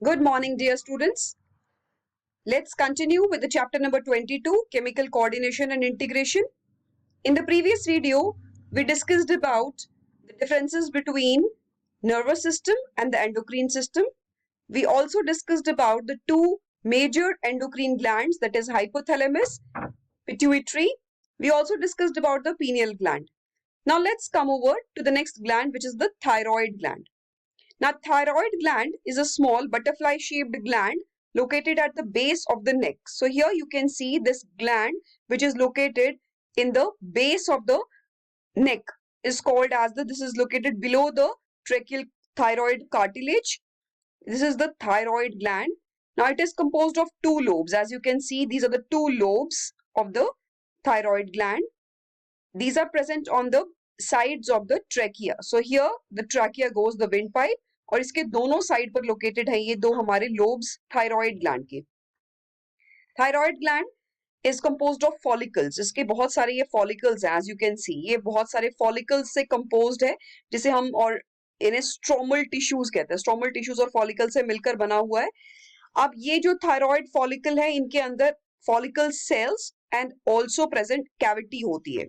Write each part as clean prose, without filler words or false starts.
Good morning, dear students. Let's continue with the chapter number 22, Chemical Coordination and Integration. In the previous video, we discussed about the differences between nervous system and the endocrine system. We also discussed about the two major endocrine glands, that is hypothalamus, pituitary. We also discussed about the pineal gland. Now let's come over to the next gland, which is the thyroid gland. Now, thyroid gland is a small butterfly-shaped gland located at the base of the neck. So here you can see this gland which is located in the base of the neck is called as this is located below the tracheal thyroid cartilage. This is the thyroid gland. Now it is composed of two lobes. As you can see, these are the two lobes of the thyroid gland. These are present on the sides of the trachea. So here the trachea goes the windpipe और इसके दोनों side पर located है ये दो हमारे lobes thyroid gland के. Thyroid gland is composed of follicles. इसके बहुत सारे ये फॉलिकल्स हैं. एज यू कैन सी ये बहुत सारे फॉलिकल्स से कंपोज्ड है जिसे हम और इन्हें स्ट्रोमल टिश्यूज कहते हैं. स्ट्रोमल टिश्यूज और फॉलिकल से मिलकर बना हुआ है. अब ये जो थायराइड फॉलिकल है इनके अंदर follicle sales and also present cavity होती है.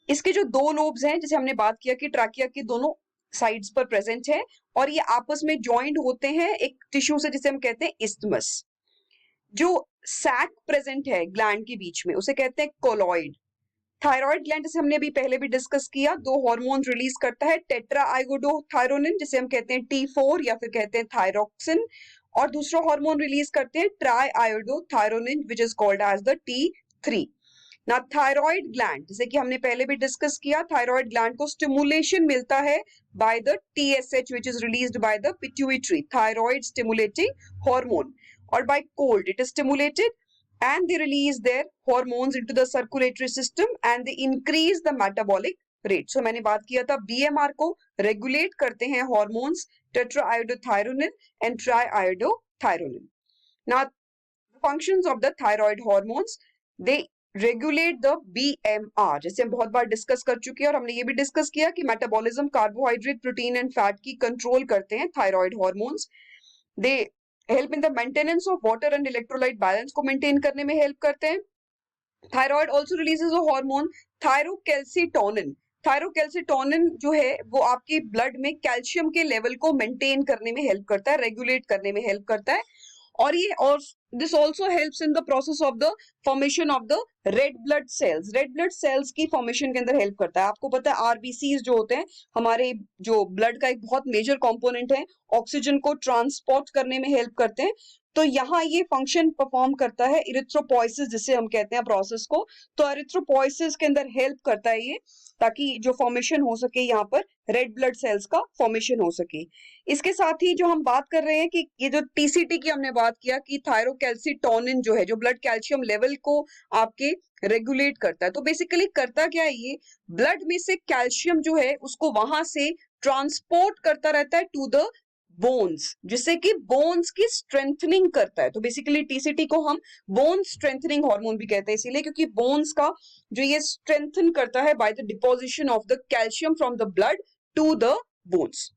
इसके जो दो लोब्स हैं जैसे हमने बात किया कि ट्रैकिया के दोनों साइड्स पर प्रेजेंट है और ये आपस में ज्वाइंट होते हैं एक टिश्यू से जिसे हम कहते हैं इस्थमस. जो सैक प्रेजेंट है ग्लैंड के बीच में उसे कहते हैं कोलॉइड. थायराइड ग्लैंड जैसे हमने अभी पहले भी डिस्कस किया दो हार्मोन रिलीज करता है, टेट्रा आयोडोथायरोनिन जिसे हम कहते हैं T4 या फिर कहते हैं थायरोक्सिन, और दूसरा हार्मोन रिलीज करते हैं triiodothyronine which is called as the T3. ना थायराइड ग्लैंड जैसे कि हमने पहले भी डिस्कस किया थायराइड ग्लैंड को स्टिमुलेशन मिलता है by the TSH which is released by the pituitary thyroid stimulating hormone, or by cold it is stimulated and they release their hormones into the circulatory system and they increase the metabolic rate. So मैंने बात किया था BMR को regulate करते हैं hormones tetraiodothyronin and triiodothyronin. Now functions of the thyroid hormones, they regulate the BMR जैसे हम बहुत बार डिस्कस कर चुके हैं और हमने ये भी डिस्कस किया कि metabolism carbohydrate protein and fat की कंट्रोल करते हैं thyroid hormones. They help in the maintenance of water and electrolyte balance को मेंटेन करने में हेल्प करते हैं. Thyroid also releases a hormone thyrocalcitonin. Thyrocalcitonin जो है वो आपके ब्लड में कैल्शियम के लेवल को मेंटेन करने में हेल्प करता है, रेगुलेट करने में हेल्प करता है. और ये और this also helps in the process of the formation of the red blood cells. Red blood cells की फॉर्मेशन के अंदर हेल्प करता है. आपको पता है आरबीसीज जो होते हैं हमारे जो ब्लड का एक बहुत मेजर कंपोनेंट है, ऑक्सीजन को ट्रांसपोर्ट करने में हेल्प करते हैं. तो यहाँ ये फंक्शन परफॉर्म करता है इरिथ्रोपोइसिस जिसे हम कहते हैं प्रोसेस को. तो इरिथ्रोपोइसिस के अंदर हेल्प करता है ये ताकि जो फॉर्मेशन हो सके यहाँ पर रेड ब्लड सेल्स का फॉर्मेशन हो सके. इसके साथ ही जो हम बात कर रहे हैं कि ये जो टीसीटी की हमने बात किया कि थायरोकैल्सिटोनिन जो है जो ब्लड कैल्शियम लेवल को आपके रेगुलेट करता है. तो बेसिकली करता क्या है ये ब्लड में से कैल्शियम जो है उसको वहां से ट्रांसपोर्ट करता रहता है टू द बोन्स जिससे कि बोन्स की स्ट्रेंथनिंग करता है. तो बेसिकली टीसीटी को हम बोन स्ट्रेंथनिंग हार्मोन भी कहते हैं इसीलिए क्योंकि बोन्स का जो ये स्ट्रेंथन करता है by the deposition of the calcium from the blood to the bones.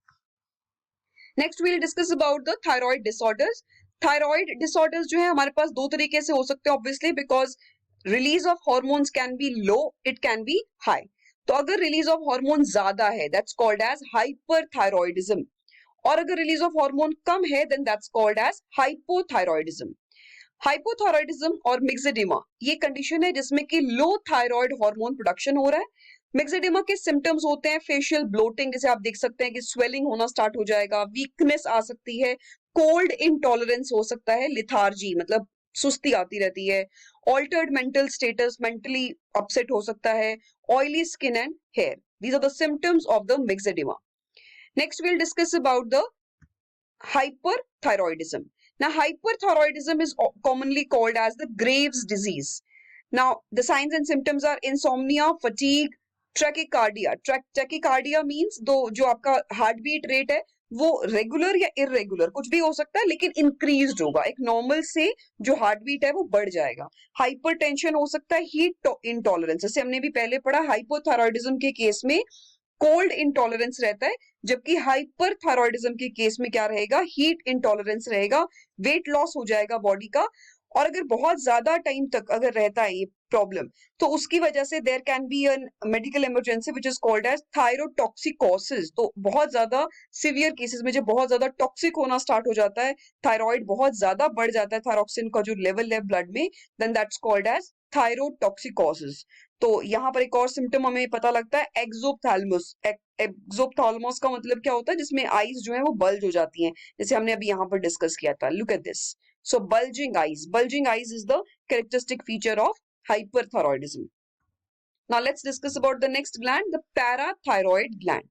Next we'll discuss about the thyroid disorders. Thyroid disorders जो है हमारे पास दो तरीके से हो सकते हैं obviously because release of hormones can be low, it can be high. तो अगर रिलीज ऑफ हार्मोन ज्यादा है दैट्स कॉल्ड एज हाइपरथायरॉइडिज्म, और अगर रिलीज ऑफ हार्मोन कम है then that's called as hypothyroidism. Hypothyroidism और मिक्सेडिमा ये कंडीशन है जिसमें कि लो थायराइड हार्मोन प्रोडक्शन हो रहा है. मिक्सेडिमा के सिम्टम्स होते हैं फेशियल ब्लोटिंग जैसे आप देख सकते हैं कि स्वेलिंग होना स्टार्ट हो जाएगा, वीकनेस आ सकती है, कोल्ड इंटॉलरेंस हो सकता है, लिथार्जी मतलब सुस्ती आती रहती है, altered mental status mentally upset हो सकता है, oily skin and hair. These are the symptoms of the myxedema. Next, we'll discuss about the hyperthyroidism. Now, hyperthyroidism is commonly called as the Graves' disease. Now, the signs and symptoms are insomnia, fatigue, tachycardia. Tachycardia means जो आपका heart bit rate है वो regular या irregular कुछ भी हो सकता है लेकिन इंक्रीज्ड होगा, एक नॉर्मल से जो हार्ट बीट है वो बढ़ जाएगा. हाइपरटेंशन हो सकता है, हीट इंटॉलरेंस जैसे हमने भी पहले पढ़ा हाइपोथायरॉइडिज्म के केस में कोल्ड इंटॉलरेंस रहता है, जबकि हाइपरथायरॉयडिज्म के केस में क्या रहेगा, हीट इंटॉलरेंस रहेगा, वेट लॉस हो जाएगा बॉडी का। और अगर बहुत ज्यादा टाइम तक अगर रहता है ये प्रॉब्लम, तो उसकी वजह से there can be an medical emergency which is called as thyrotoxicosis. तो बहुत ज्यादा सिवियर केसेस में जब बहुत ज्यादा टॉक्सिक होना स्टार्ट हो जाता है, थायराइड बहुत ज्यादा बढ़ जाता है, थायरोक्सिन का जो लेवल है ब्लड में, then that's called as thyrotoxicosis. तो यहाँ पर एक और सिम्टम हमें पता लगता है, एक्सोप्थाल्मस। एक्सोप्थाल्मस का मतलब क्या होता है, जिसमें आईज जो है वो बल्ज हो जाती हैं, जैसे हमने अभी यहाँ पर डिस्कस किया था। Look at this. So bulging eyes is the characteristic feature of hyperthyroidism. Now let's discuss about the next gland, the parathyroid gland.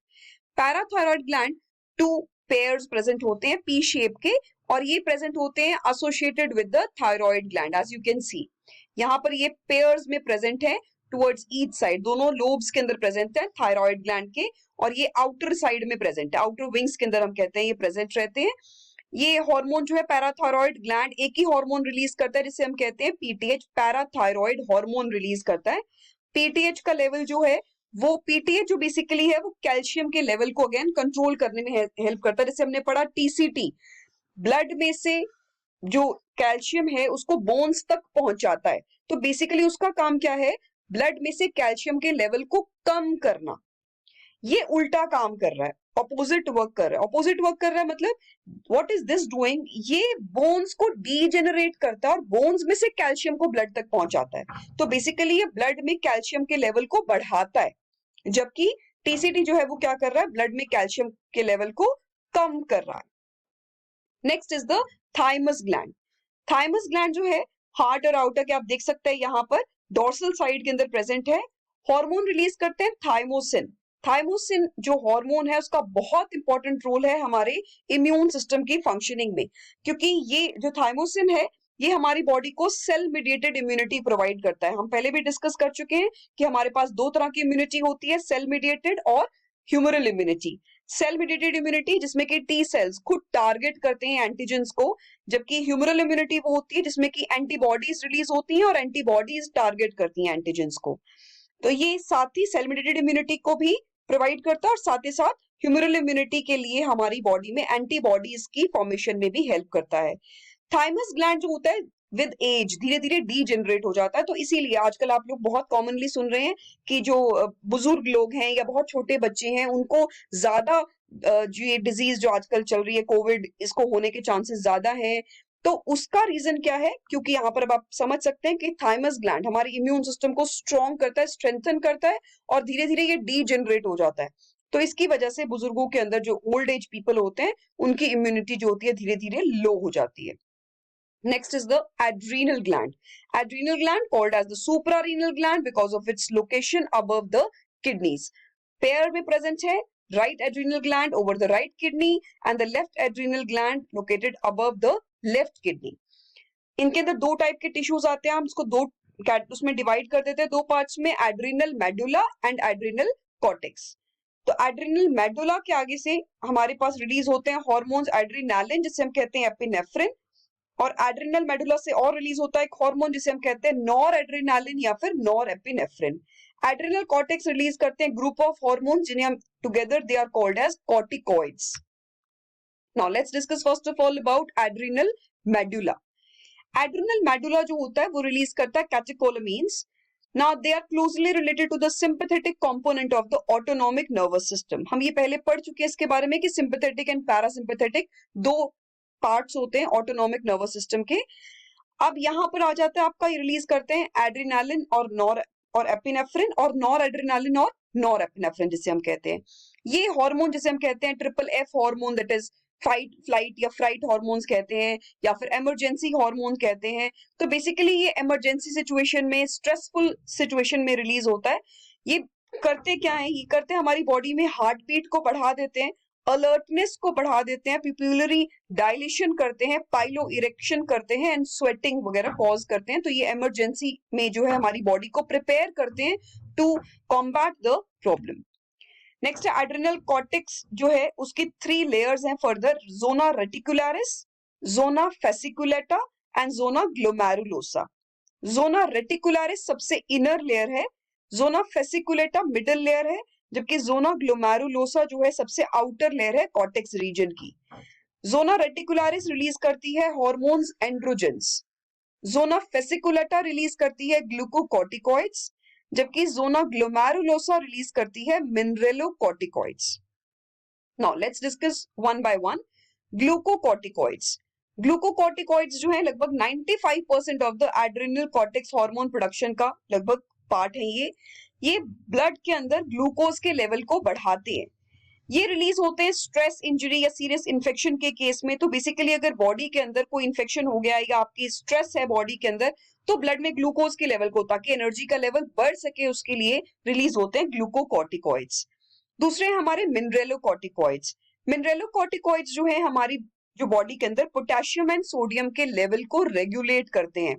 Parathyroid gland two pairs present होते हैं P shape के, और ये present होते हैं associated with the thyroid gland, as you can see. यहाँ पर ये pairs में present है towards each side, दोनों lobes के अंदर present है thyroid gland के, और ये outer side में present है, outer wings के अंदर हम कहते हैं ये present रहते हैं। ये हार्मोन जो है पैराथायरॉयड ग्लैंड एक ही हार्मोन रिलीज करता है, जिसे हम कहते हैं पीटीएच, पैराथायरॉयड हार्मोन रिलीज करता है। पीटीएच का लेवल जो है वो, पीटीएच जो बेसिकली है वो कैल्शियम के लेवल को अगेन कंट्रोल करने में हेल्प करता है। जैसे हमने पढ़ा टीसीटी, ब्लड में से जो कैल्शियम है उसको बोन्स तक पहुंचाता है, तो बेसिकली उसका काम क्या है, ब्लड में से कैल्शियम के लेवल को कम करना। ये उल्टा काम कर रहा है, ऑपोजिट वर्क कर रहा है। ऑपोजिट वर्क कर रहा है मतलब व्हाट इज दिस डूइंग, ये बोन्स को डीजेनरेट करता है और बोन्स में से कैल्शियम को ब्लड तक पहुंचाता है। तो बेसिकली ये ब्लड में कैल्शियम के लेवल को बढ़ाता है, जबकि टीसीटी जो है वो क्या कर रहा है, ब्लड में कैल्शियम के लेवल को कम कर रहा है। Next is the thymus gland. Thymus gland जो है हार्ट और आउटर के, आप देख सकते हैं यहाँ पर डोर्सल साइड के अंदर प्रेजेंट है। हार्मोन रिलीज करते हैं थाइमोसिन। थाइमोसिन जो हार्मोन है उसका बहुत इंपॉर्टेंट रोल है हमारे इम्यून सिस्टम की फंक्शनिंग में, क्योंकि ये जो थाइमोसिन है ये हमारी बॉडी को सेल मीडिएटेड इम्यूनिटी प्रोवाइड करता है। हम पहले भी डिस्कस कर चुके हैं कि हमारे पास दो तरह की इम्यूनिटी होती है, सेल मीडिएटेड और humoral immunity. Cell mediated immunity जिसमें कि टी सेल्स खुद टारगेट करते हैं एंटीजेंस को, जबकि ह्यूमरल इम्यूनिटी वो होती है जिसमें कि एंटीबॉडीज रिलीज होती हैं और एंटीबॉडीज टारगेट करती हैं एंटीजेंस को। तो ये साथ ही सेल मीडिएटेड इम्यूनिटी को भी प्रोवाइड करता है और साथ ही साथ ह्यूमरल इम्यूनिटी के लिए हमारी बॉडी में एंटीबॉडीज की फॉर्मेशन में भी हेल्प करता है। थाइमस ग्लैंड जो होता है विद एज धीरे धीरे डीजेनरेट हो जाता है, तो इसीलिए आजकल आप लोग बहुत कॉमनली सुन रहे हैं कि जो बुजुर्ग लोग हैं या बहुत छोटे बच्चे हैं उनको ज्यादा जो ये डिजीज जो आजकल चल रही है कोविड, इसको होने के चांसेस ज्यादा हैं। तो उसका रीजन क्या है, क्योंकि यहाँ पर अब आप समझ सकते हैं कि थाइमस ग्लैंड हमारे इम्यून सिस्टम को स्ट्रॉन्ग करता है, स्ट्रेंथन करता है, और धीरे धीरे ये डीजेनरेट हो जाता है। तो इसकी वजह से बुजुर्गों के अंदर जो ओल्ड एज पीपल होते हैं उनकी इम्यूनिटी जो होती है धीरे धीरे लो हो जाती है। Next is the adrenal gland. Adrenal gland called as the suprarenal gland because of its location above the kidneys. Pair में present है right adrenal gland over the right kidney and the left adrenal gland located above the left kidney. इनके अंदर दो type के tissues आते हैं, हम इसको दो उसमें डिवाइड कर देते हैं दो पार्ट्स में, adrenal medulla and adrenal cortex. तो एड्रिनल मेडुला के आगे से हमारे पास रिलीज होते हैं हार्मोन्स एड्रिनालिन जिसे हम कहते हैं एपिनेफ्रिन, और एड्रिनल मेडुला से और रिलीज होता है एक हार्मोन जिसे हम कहते हैं नॉर एड्रिनालिन या फिर norepinephrine. Adrenal cortex release करते हैं ग्रुप ऑफ हार्मोन जिन्हें हम together they are called as corticoids. Now let's discuss first of all about adrenal medulla. Adrenal medulla जो होता है वो रिलीज करता है catecholamines. Now they are closely related to the sympathetic component of the autonomic nervous system. हम ये पहले पढ़ चुके हैं इसके बारे में कि सिंपैथेटिक एंड पैरासिम्पैथेटिक दो पार्ट्स होते हैं ऑटोनॉमिक नर्वस सिस्टम के। अब यहाँ पर आ जाता है आपका, ये रिलीज करते हैं एड्रिनालिन और नॉर और एपिनेफ्रिन, और नॉर एड्रिनालिन और नॉर एपिनेफ्रिन जिसे हम कहते हैं। ये हार्मोन जिसे हम कहते हैं triple F hormone, that is fight flight या फ्राइट हार्मोन्स कहते हैं या फिर इमरजेंसी हार्मोन कहते हैं। तो बेसिकली ये इमरजेंसी सिचुएशन में, स्ट्रेसफुल सिचुएशन में रिलीज होता है। ये करते क्या है, ये करते हैं हमारी बॉडी में हार्ट बीट को बढ़ा देते हैं, अलर्टनेस को बढ़ा देते हैं, पिप्यूलरी डायलेशन करते हैं, पाइलो इरेक्शन करते हैं एंड स्वेटिंग वगैरह कॉज करते हैं। तो ये इमरजेंसी में जो है हमारी बॉडी को प्रिपेयर करते हैं to combat the problem. Next है एड्रिनल कॉर्टेक्स जो है उसकी 3 लेयर्स हैं further, zona reticularis, zona fasciculata and zona glomerulosa. Zona reticularis सबसे इनर लेयर है, जोना फेसिकुलेटा मिडिल लेयर है, जबकि जोना ग्लोमेरुलोसा जो है सबसे आउटर लेयर है कॉर्टेक्स रीजन की। जोना रेटिकुलरिस रिलीज करती है hormones androgens. Zona fasciculata release करती है ग्लूकोकॉर्टिकॉइड्स, जबकि जोना ग्लोमेरुलोसा रिलीज करती है mineralocorticoids. Now let's discuss one by one. Glucocorticoids. Glucocorticoids जो है लगभग 95% of the adrenal cortex hormone production का लगभग पार्ट है। ये ब्लड के अंदर ग्लूकोज के लेवल को बढ़ाते हैं। ये रिलीज होते हैं स्ट्रेस, इंजरी या सीरियस इन्फेक्शन के केस में। तो बेसिकली अगर बॉडी के अंदर कोई इन्फेक्शन हो गया या आपकी स्ट्रेस है बॉडी के अंदर, तो ब्लड में ग्लूकोज के लेवल को, ताकि एनर्जी का लेवल बढ़ सके, उसके लिए रिलीज होते हैं ग्लूकोकॉर्टिकॉइड्स। दूसरे हमारे मिनरेलोकॉर्टिकॉइड्स। मिनरेलोकॉर्टिकॉइड्स जो है हमारी जो बॉडी के अंदर पोटेशियम एंड सोडियम के लेवल को रेगुलेट करते हैं।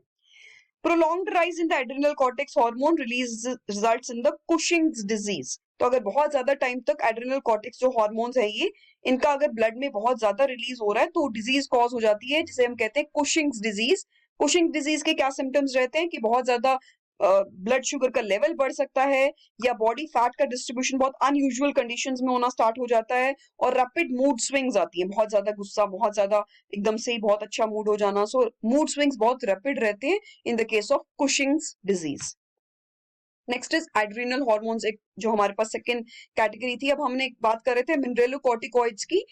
Prolonged rise in the adrenal cortex hormone release results in the Cushing's disease. तो अगर बहुत ज्यादा टाइम तक एड्रिनल कॉर्टेक्स जो हार्मोन्स है ये, इनका अगर ब्लड में बहुत ज्यादा रिलीज हो रहा है तो डिजीज कॉज हो जाती है, जिसे हम कहते हैं कुशिंग्स डिजीज। कुशिंग डिजीज के क्या सिम्टम्स रहते हैं कि बहुत ज्यादा ब्लड शुगर का लेवल बढ़ सकता है, या बॉडी फैट का डिस्ट्रीब्यूशन बहुत अनयूजुअल कंडीशंस में होना स्टार्ट हो जाता है, और रैपिड मूड स्विंग्स आती है, बहुत ज्यादा गुस्सा, बहुत ज्यादा एकदम से ही बहुत अच्छा मूड हो जाना। सो मूड स्विंग्स बहुत रैपिड रहते हैं in the case of Cushing's disease. Next is adrenal hormones, एक जो हमारे पास सेकेंड कैटेगरी थी। अब हमने एक बात कर रहे थे मिनरेलोकॉर्टिकॉइड्स की,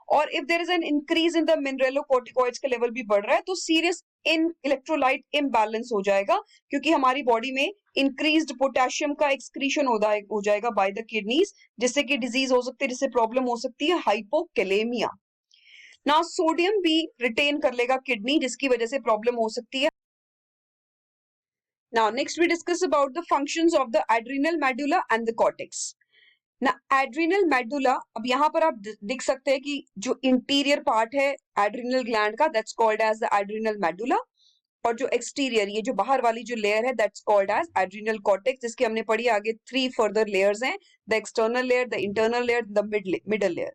और if there is an increase in the mineralocorticoids का लेवल भी बढ़ रहा है तो सीरियस इन इलेक्ट्रोलाइट इम्बैलेंस हो जाएगा, क्योंकि हमारी बॉडी में इंक्रीज्ड पोटेशियम का एक्सक्रीशन हो जाएगा बाय द किडनीज, जिससे कि डिजीज हो सकती है, जिससे प्रॉब्लम हो सकती है हाइपोकैलेमिया। ना सोडियम भी रिटेन कर लेगा किडनी, जिसकी वजह से प्रॉब्लम हो सकती है। Now, next we discuss about the functions of the adrenal medulla and the cortex. Now, adrenal medulla, अब यहाँ पर आप देख सकते हैं कि जो इंटीरियर पार्ट है एड्रिनल ग्लैंड का, that's called as the adrenal medulla, और जो एक्सटीरियर, ये जो बाहर वाली जो लेयर है, that's called as adrenal cortex, जिसकी हमने पढ़ी आगे 3 फर्दर लेयर्स हैं, the external layer, the internal layer, the middle layer.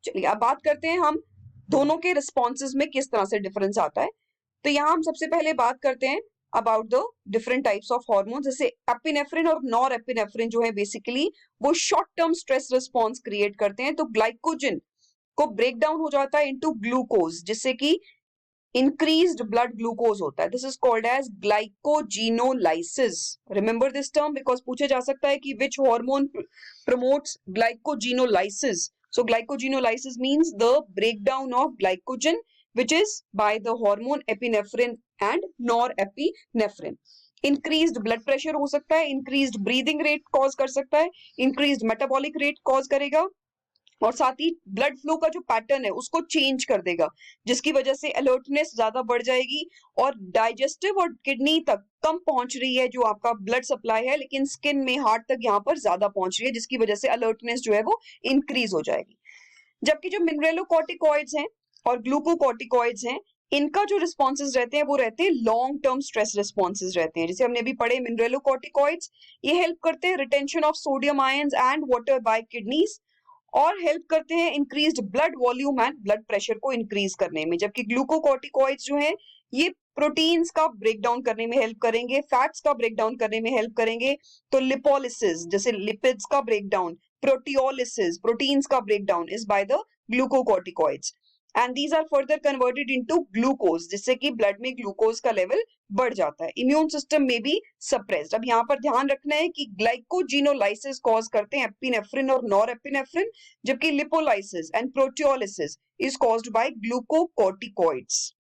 चलिए अब बात करते हैं हम दोनों के रिस्पॉन्सेज में किस तरह से डिफरेंस आता है। तो यहाँ हम सबसे पहले बात करते हैं about the different types of hormones. जैसे एपिनेफ्रिन और नॉर एपिनेफ्रिन जो है बेसिकली वो short term stress response create करते हैं। तो ग्लाइकोजन को ब्रेक डाउन हो जाता है इनटू ग्लूकोज, जिससे कि increased blood glucose होता है। This is called as glycogenolysis. Remember this term because पूछा जा सकता है कि which hormone promotes glycogenolysis. So glycogenolysis means the breakdown of glycogen, which is by the hormone epinephrine and norepinephrine. Increased blood pressure हो सकता है, increased breathing rate cause कर सकता है, increased metabolic rate cause करेगा, और साथ ही ब्लड फ्लो का जो पैटर्न है उसको चेंज कर देगा, जिसकी वजह से अलर्टनेस ज्यादा बढ़ जाएगी, और डाइजेस्टिव और किडनी तक कम पहुंच रही है जो आपका ब्लड सप्लाई है, लेकिन स्किन में हार्ट तक यहाँ पर ज्यादा पहुंच रही है, जिसकी वजह से अलर्टनेस जो है वो इंक्रीज हो जाएगी। जबकि जो मिनरेलोकॉर्टिकॉइड्स हैं और ग्लूकोकॉर्टिकॉइड्स हैं, इनका जो रिस्पॉन्सेज रहते हैं वो रहते हैं लॉन्ग टर्म स्ट्रेस रिस्पॉन्सेज रहते हैं। जैसे हमने अभी पढ़े मिनरेलोकॉर्टिकॉइड्स ये हेल्प करते हैं retention of sodium ions and water bye kidneys, और हेल्प करते हैं increased blood volume and blood pressure को इंक्रीज करने में। जबकि ग्लूकोकॉर्टिकॉइड्स जो है ये प्रोटीन्स का ब्रेक डाउन करने में हेल्प करेंगे, फैट्स का ब्रेक डाउन करने में हेल्प करेंगे। तो लिपोलिसिस जैसे लिपिड्स का ब्रेक डाउन, प्रोटियोलिसिस प्रोटीन्स का break down is by the glucocorticoids, and these are further converted into glucose, जिससे कि ब्लड में ग्लूकोज का लेवल बढ़ जाता है। इम्यून सिस्टम में भी सप्रेस्ड। अब यहाँ पर ध्यान रखना है कि ग्लाइकोजिनोलाइसिस कॉज करते हैं एपिनेफ्रिन और नॉरएपिनेफ्रिन, जबकि lipolysis and proteolysis is caused by glucocorticoids.